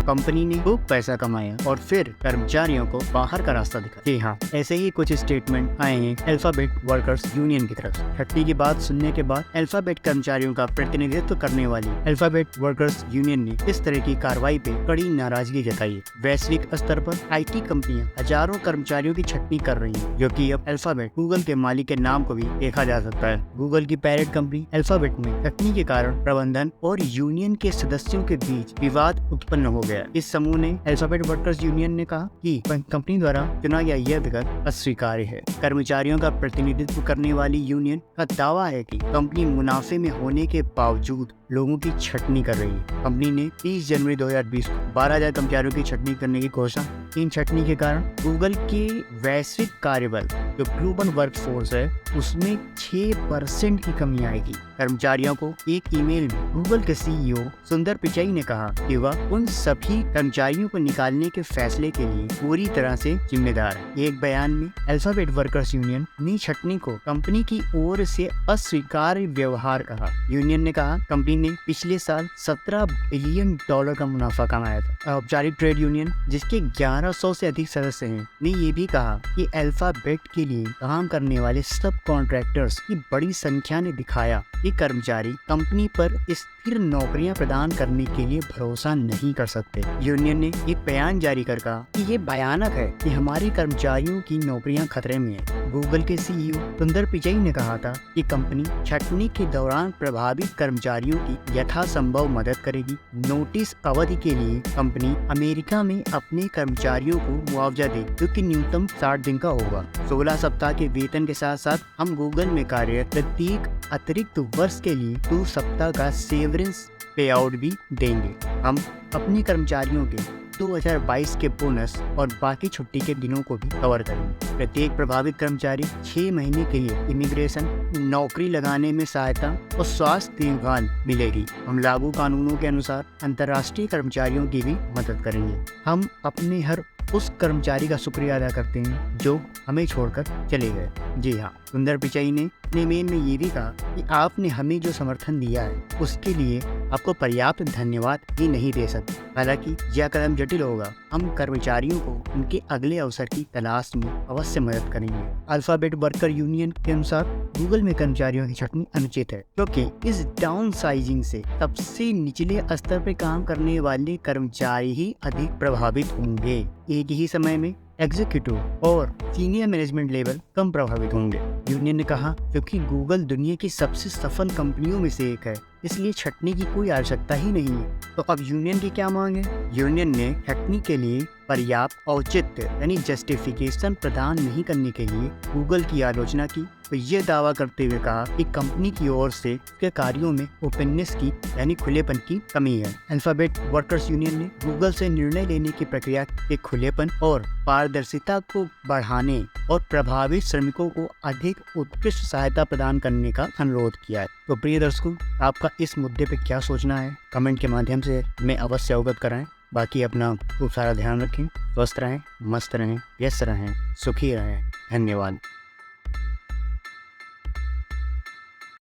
Company ने खूब पैसा कमाया और फिर कर्मचारियों को बाहर का रास्ता दिखा। जी हाँ, ऐसे ही कुछ स्टेटमेंट आए हैं अल्फाबेट वर्कर्स यूनियन की तरफ से। छुट्टी की बात सुनने के बाद अल्फाबेट कर्मचारियों का प्रतिनिधित्व करने वाली अल्फाबेट वर्कर्स यूनियन ने इस तरह की कार्रवाई पे कड़ी नाराजगी जताई। वैश्विक स्तर पर IT कंपनियां हजारों कर्मचारियों की छटनी कर रही हैं, जो कि अब अल्फाबेट गूगल के मालिक के नाम को भी देखा जा सकता है। गूगल की पेरेंट कंपनी अल्फाबेट में छटनी के कारण प्रबंधन और यूनियन के सदस्यों के बीच विवाद उत्पन्न हो गया। इस समूह ने अल्फाबेट वर्कर्स यूनियन ने कहा कि कंपनी द्वारा चुना गया यह विकल्प अस्वीकार्य है। कर्मचारियों का प्रतिनिधित्व करने वाली यूनियन का दावा है कि कंपनी मुनाफे में होने के बावजूद लोगों की छटनी कर रही है। कंपनी ने 30 जनवरी 2020 को 12,000 कर्मचारियों की छटनी करने की घोषणा। इन छटनी के कारण गूगल के वैश्विक कार्यबल जो ग्लोबल वर्कफोर्स है उसमें 6% की कमी आएगी। कर्मचारियों को एक ईमेल में गूगल के CEO सुंदर पिचाई ने कहा कि वह उन सभी कर्मचारियों को निकालने के फैसले के लिए पूरी तरह से जिम्मेदार है। एक बयान में अल्फाबेट वर्कर्स यूनियन ने छटनी को कंपनी की ओर से अस्वीकार्य व्यवहार कहा। यूनियन ने कहा कंपनी ने पिछले साल $17 बिलियन का मुनाफा कमाया था। औपचारिक ट्रेड यूनियन जिसके 1100 से अधिक सदस्य हैं ने ये भी कहा कि अल्फाबेट के लिए काम करने वाले सब कॉन्ट्रैक्टर्स की बड़ी संख्या ने दिखाया कि कर्मचारी कंपनी पर स्थिर नौकरियां प्रदान करने के लिए भरोसा नहीं कर सकते। यूनियन ने एक बयान जारी कर कहा कि ये भयानक है कि हमारे कर्मचारियों की नौकरियां खतरे में है। गूगल के CEO सुंदर पिचाई ने कहा था कि कंपनी छटनी के दौरान प्रभावित कर्मचारियों की यथासंभव मदद करेगी। नोटिस अवधि के लिए कंपनी अमेरिका में अपने कर्मचारियों को मुआवजा दे जो कि न्यूनतम 60 दिन का होगा। 16 सप्ताह के वेतन के साथ साथ हम गूगल में कार्यरत प्रत्येक अतिरिक्त वर्ष के लिए 2 सप्ताह का सेवरेंस पे आउट भी देंगे। हम अपने कर्मचारियों के 2022 के बोनस और बाकी छुट्टी के दिनों को भी कवर करेंगे। प्रत्येक प्रभावित कर्मचारी 6 महीने के लिए इमिग्रेशन, नौकरी लगाने में सहायता और स्वास्थ्य देखभाल मिलेगी। हम लागू कानूनों के अनुसार अंतर्राष्ट्रीय कर्मचारियों की भी मदद करेंगे। हम अपने हर उस कर्मचारी का शुक्रिया अदा करते हैं जो हमें छोड़कर चले गए। जी हाँ, सुंदर पिचाई ने अपने मेल में ये भी कहा कि आपने हमें जो समर्थन दिया है उसके लिए आपको पर्याप्त धन्यवाद ही नहीं दे सकते। हालांकि यह कदम जटिल होगा, हम कर्मचारियों को उनके अगले अवसर की तलाश में अवश्य मदद करेंगे। अल्फाबेट वर्कर यूनियन के अनुसार गूगल में कर्मचारियों की छटनी अनुचित है क्योंकि इस डाउन साइजिंग से सबसे निचले स्तर पर काम करने वाले कर्मचारी ही अधिक प्रभावित होंगे। एक ही समय में एग्जीक्यूटिव और सीनियर मैनेजमेंट लेवल कम प्रभावित होंगे। यूनियन ने कहा क्योंकि गूगल दुनिया की सबसे सफल कंपनियों में से एक है, इसलिए छटनी की कोई आवश्यकता ही नहीं है। तो अब यूनियन की क्या मांग है? यूनियन ने छटनी के लिए पर्याप्त औचित्य यानी जस्टिफिकेशन प्रदान नहीं करने के लिए गूगल की आलोचना की तो ये दावा करते हुए कहा कि कंपनी की ओर से उसके कार्यों में ओपननेस की यानी खुलेपन की कमी है। अल्फाबेट वर्कर्स यूनियन ने गूगल से निर्णय लेने की प्रक्रिया के खुलेपन और पारदर्शिता को बढ़ाने और प्रभावित श्रमिकों को अधिक उत्कृष्ट सहायता प्रदान करने का अनुरोध किया है। तो प्रिय दर्शकों, आपका इस मुद्दे पे क्या सोचना है कमेंट के माध्यम से हमें अवश्य अवगत कराएं। बाकी अपना खूब सारा ध्यान रखें, स्वस्थ रहें, मस्त रहें, व्यस्त रहें, सुखी रहें। धन्यवाद।